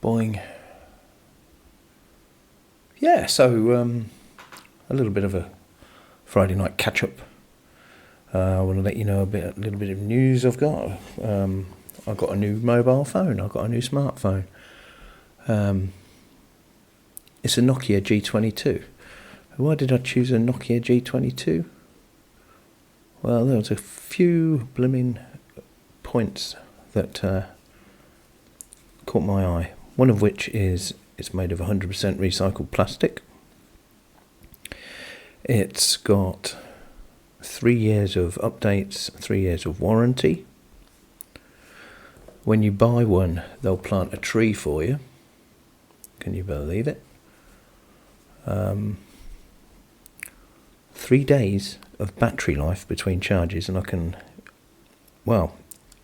Boing. Yeah, so a little bit of a Friday night catch-up. I want to let you know a little bit of news I've got. I've got a new mobile phone. I've got a new smartphone. It's a Nokia G22. Why did I choose a Nokia G22? Well, there was a few blooming points that caught my eye. One of which is it's made of 100% recycled plastic. It's got 3 years of updates, 3 years of warranty. When you buy one, they'll plant a tree for you. Can you believe it? 3 days of battery life between charges, and I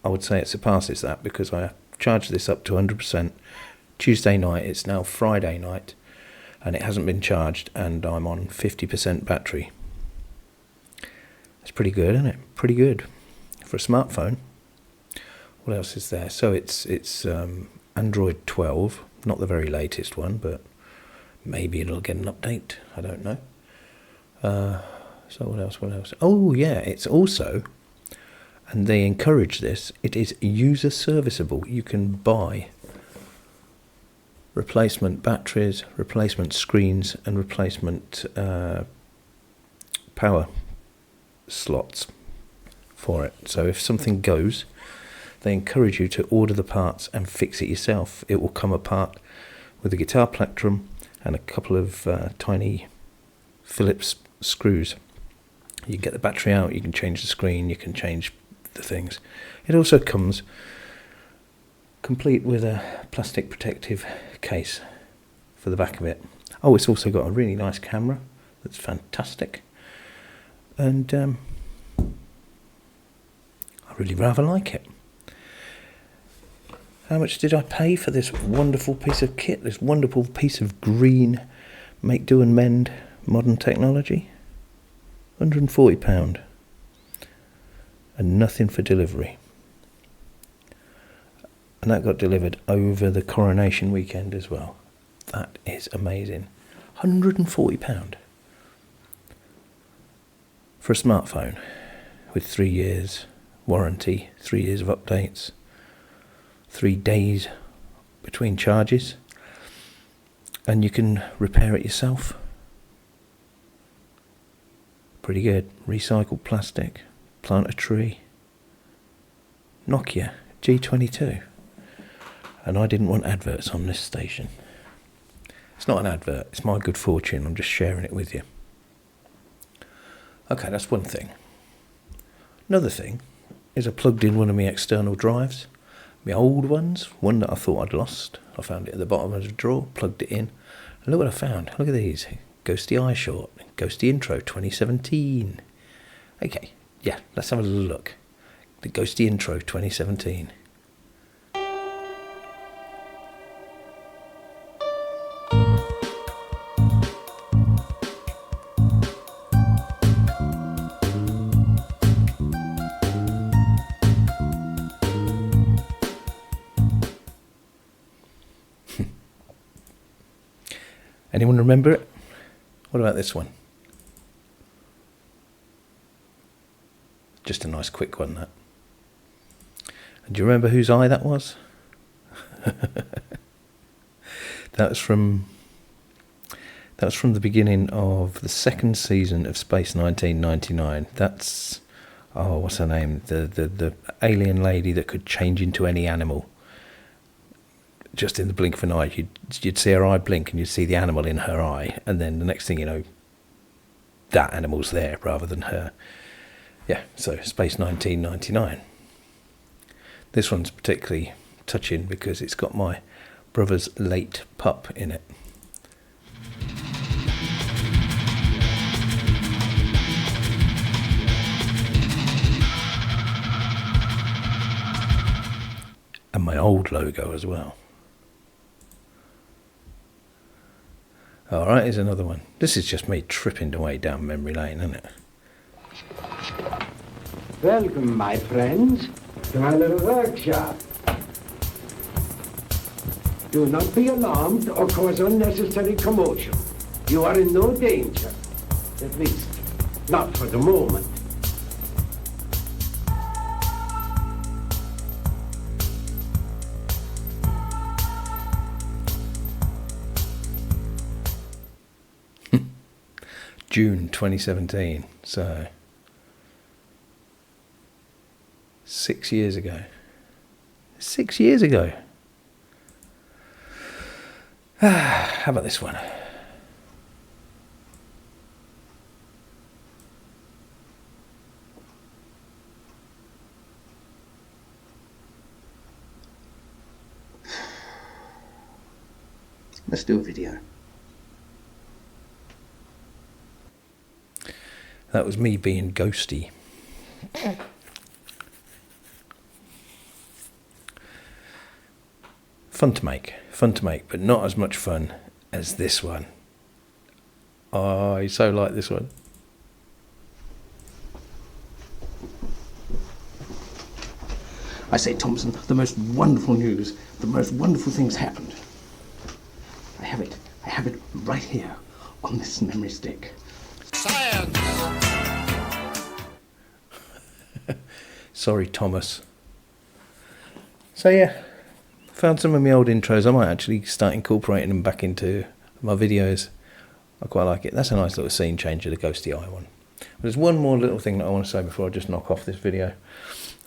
would say it surpasses that because I charged this up to 100% Tuesday night. It's now Friday night and it hasn't been charged, and I'm on 50% battery. It's pretty good, isn't it? Pretty good for a smartphone. What else is there? So it's Android 12, not the very latest one, but maybe it'll get an update. I don't know. So what else? Oh yeah, it's also, and they encourage this, it is user serviceable. You can buy replacement batteries, replacement screens, and replacement power slots for it. So if something goes, they encourage you to order the parts and fix it yourself. It will come apart with a guitar plectrum and a couple of tiny Phillips screws. You can get the battery out, you can change the screen, you can change the things. It also comes complete with a plastic protective case for the back of it. Oh, it's also got a really nice camera that's fantastic. And I really rather like it. How much did I pay for this wonderful piece of kit, this wonderful piece of green make, do and mend modern technology? £140. And nothing for delivery. And that got delivered over the coronation weekend as well. That is amazing. £140 for a smartphone with 3 years warranty, 3 years of updates, 3 days between charges, and you can repair it yourself. Pretty good. Recycled plastic, plant a tree. Nokia G22. And I didn't want adverts on this station. It's not an advert, it's my good fortune. I'm just sharing it with you. Okay, that's one thing. Another thing is I plugged in one of my external drives. My old ones, one that I thought I'd lost. I found it at the bottom of the drawer, plugged it in. And look what I found. Look at these. Ghosty Eye Short, Ghosty Intro 2017. Okay, yeah, let's have a little look. The Ghosty Intro 2017. Anyone remember it? What about this one? Just a nice quick one, that. And do you remember whose eye that was? That was from the beginning of the second season of Space 1999. That's, what's her name? The alien lady that could change into any animal. Just in the blink of an eye, you'd see her eye blink and you'd see the animal in her eye, and then the next thing you know, that animal's there rather than her. Yeah, so Space 1999. This one's particularly touching because it's got my brother's late pup in it. And my old logo as well. Alright, here's another one. This is just me tripping away down memory lane, isn't it? Welcome, my friends, to my little workshop. Do not be alarmed or cause unnecessary commotion. You are in no danger. At least, not for the moment. June 2017, so 6 years ago. 6 years ago. How about this one? Let's do a video. That was me being ghosty. Fun to make, but not as much fun as this one. I so like this one. I say, Thompson, the most wonderful news, the most wonderful things happened. I have it right here on this memory stick. Science! Sorry, Thomas. So yeah, found some of my old intros. I might actually start incorporating them back into my videos. I quite like it. That's a nice little scene change of the ghosty eye one. There's one more little thing that I want to say before I just knock off this video.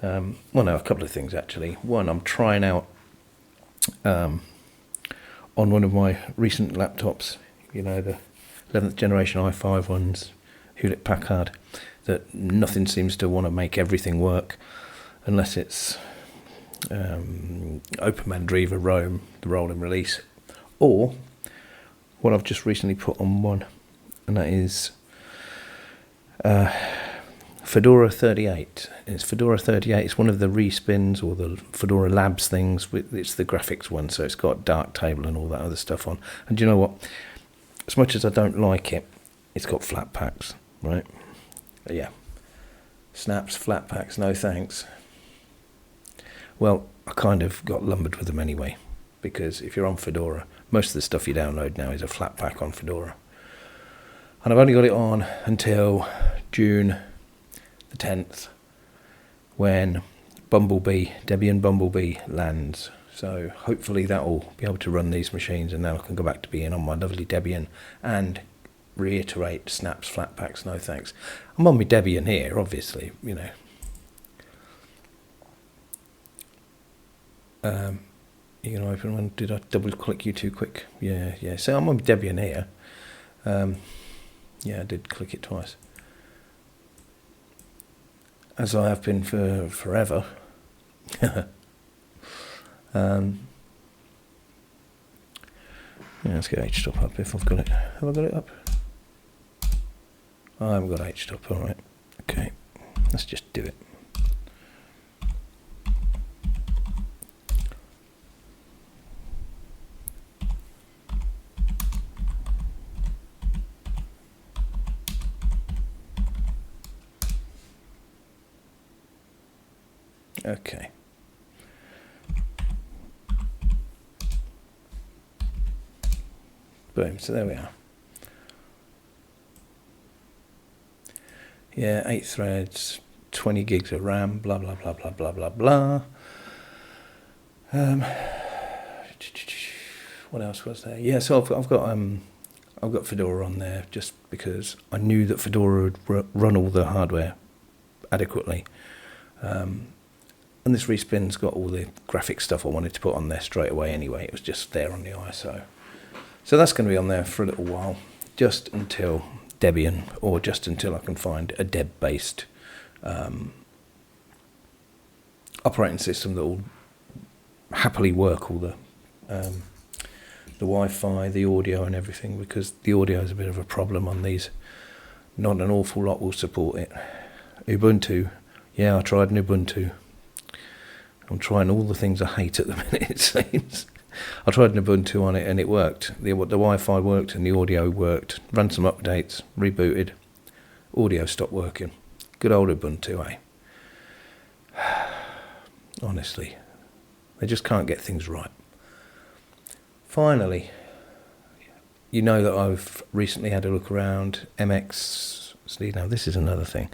Well, no, a couple of things actually. One, I'm trying out on one of my recent laptops, you know, the 11th generation i5 ones, Hewlett Packard, that nothing seems to want to make everything work unless it's OpenMandriva Rome, the rolling release, or what I've just recently put on one, and that is Fedora 38. It's Fedora 38. It's one of the respins or the Fedora Labs things. It's the graphics one, so it's got Darktable and all that other stuff on. And do you know what? As much as I don't like it, it's got flat packs, right? But yeah. Snaps, flat packs, no thanks. Well, I kind of got lumbered with them anyway, because if you're on Fedora, most of the stuff you download now is a flat pack on Fedora. And I've only got it on until June the 10th, when Debian Bumblebee lands. So hopefully that will be able to run these machines, and then I can go back to being on my lovely Debian and reiterate snaps, flat packs, no thanks. I'm on my Debian here, obviously, you know. You can open one. Did I double click you too quick? Yeah. So I'm on Debian here. Yeah, I did click it twice. As I have been for forever. Yeah, let's get HTOP up if I've got it. Have I got it up? I haven't got HTOP, alright. Okay, let's just do it. Okay. Boom, so there we are. Yeah, 8 threads, 20 gigs of RAM, blah, blah, blah, blah, blah, blah, blah. What else was there? Yeah, so I've got Fedora on there just because I knew that Fedora would run all the hardware adequately. And this respin's got all the graphic stuff I wanted to put on there straight away anyway. It was just there on the ISO. So that's going to be on there for a little while, just until Debian, or just until I can find a Deb-based operating system that will happily work all the Wi-Fi, the audio and everything, because the audio is a bit of a problem on these. Not an awful lot will support it. Ubuntu, yeah, I tried an Ubuntu. I'm trying all the things I hate at the minute, it seems. I tried an Ubuntu on it and it worked. The Wi-Fi worked and the audio worked. Ran some updates, rebooted. Audio stopped working. Good old Ubuntu, eh? Honestly, they just can't get things right. finally, you know that I've recently had a look around MX. See, now this is another thing.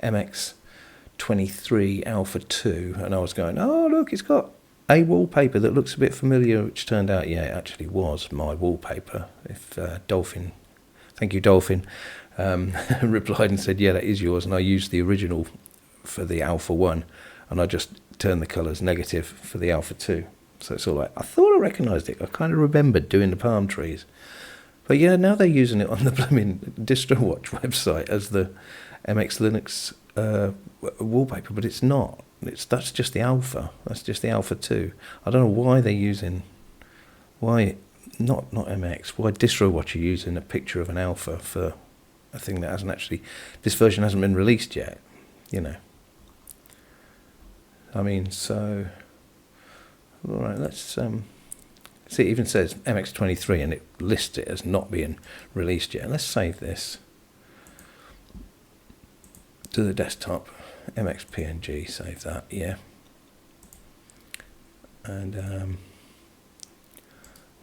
MX23 Alpha 2, and I was going, oh look, it's got a wallpaper that looks a bit familiar, which turned out, yeah, it actually was my wallpaper. If Dolphin, thank you Dolphin, replied and said, yeah, that is yours, and I used the original for the Alpha 1, and I just turned the colours negative for the Alpha 2. So it's all like, I thought I recognised it. I kind of remembered doing the palm trees. But yeah, now they're using it on the blooming DistroWatch website as the MX Linux wallpaper, but it's not. That's just the Alpha. That's just the Alpha 2. I don't know why they're using, not MX, why DistroWatch are using a picture of an Alpha for a thing that hasn't actually, this version hasn't been released yet, you know. I mean, so, all right, let's, see, it even says MX23 and it lists it as not being released yet. Let's save this to the desktop. MX PNG, save that, yeah. And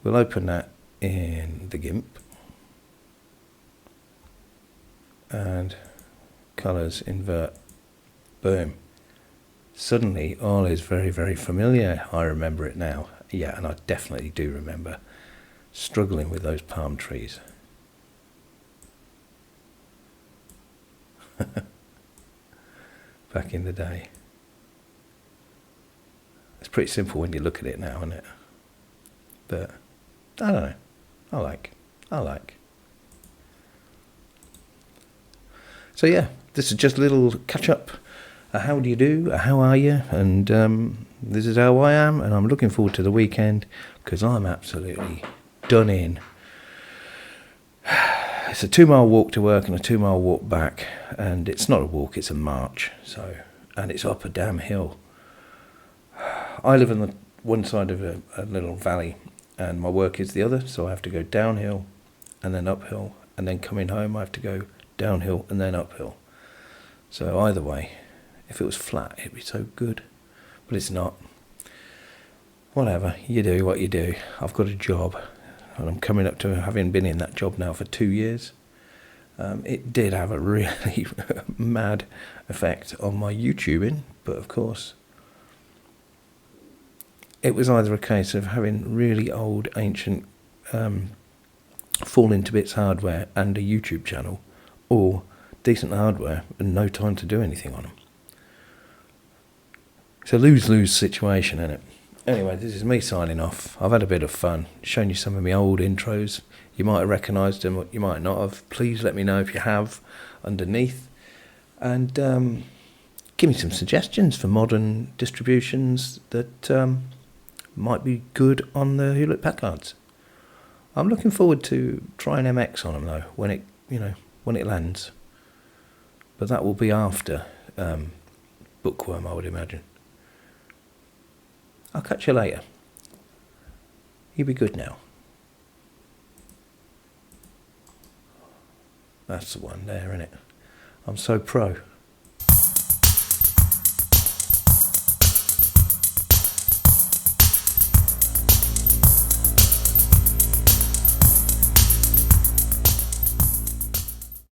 we'll open that in the GIMP. And colours, invert, boom. Suddenly all is very, very familiar. I remember it now. Yeah, and I definitely do remember struggling with those palm trees. Back in the day. It's pretty simple when you look at it now, isn't it? But, I don't know. I like. So yeah, this is just a little catch-up. How do you do? How are you? And this is how I am, and I'm looking forward to the weekend because I'm absolutely done in. It's a 2-mile walk to work and a 2-mile walk back, and it's not a walk, it's a march. So, and it's up a damn hill. I live on the one side of a little valley, and my work is the other, so I have to go downhill and then uphill, and then coming home I have to go downhill and then uphill. So either way, if it was flat, it'd be so good, but it's not. Whatever, you do what you do. I've got a job, and I'm coming up to having been in that job now for 2 years. It did have a really mad effect on my YouTubing, but of course, it was either a case of having really old, ancient, fall into bits hardware and a YouTube channel, or decent hardware and no time to do anything on them. It's a lose-lose situation, isn't it? Anyway, this is me signing off. I've had a bit of fun, showing you some of my old intros. You might have recognised them, you might not have. Please let me know if you have underneath. And give me some suggestions for modern distributions that might be good on the Hewlett-Packards. I'm looking forward to trying MX on them though, when it lands. But that will be after Bookworm, I would imagine. I'll catch you later. You be good now. That's the one there, isn't it? I'm so pro.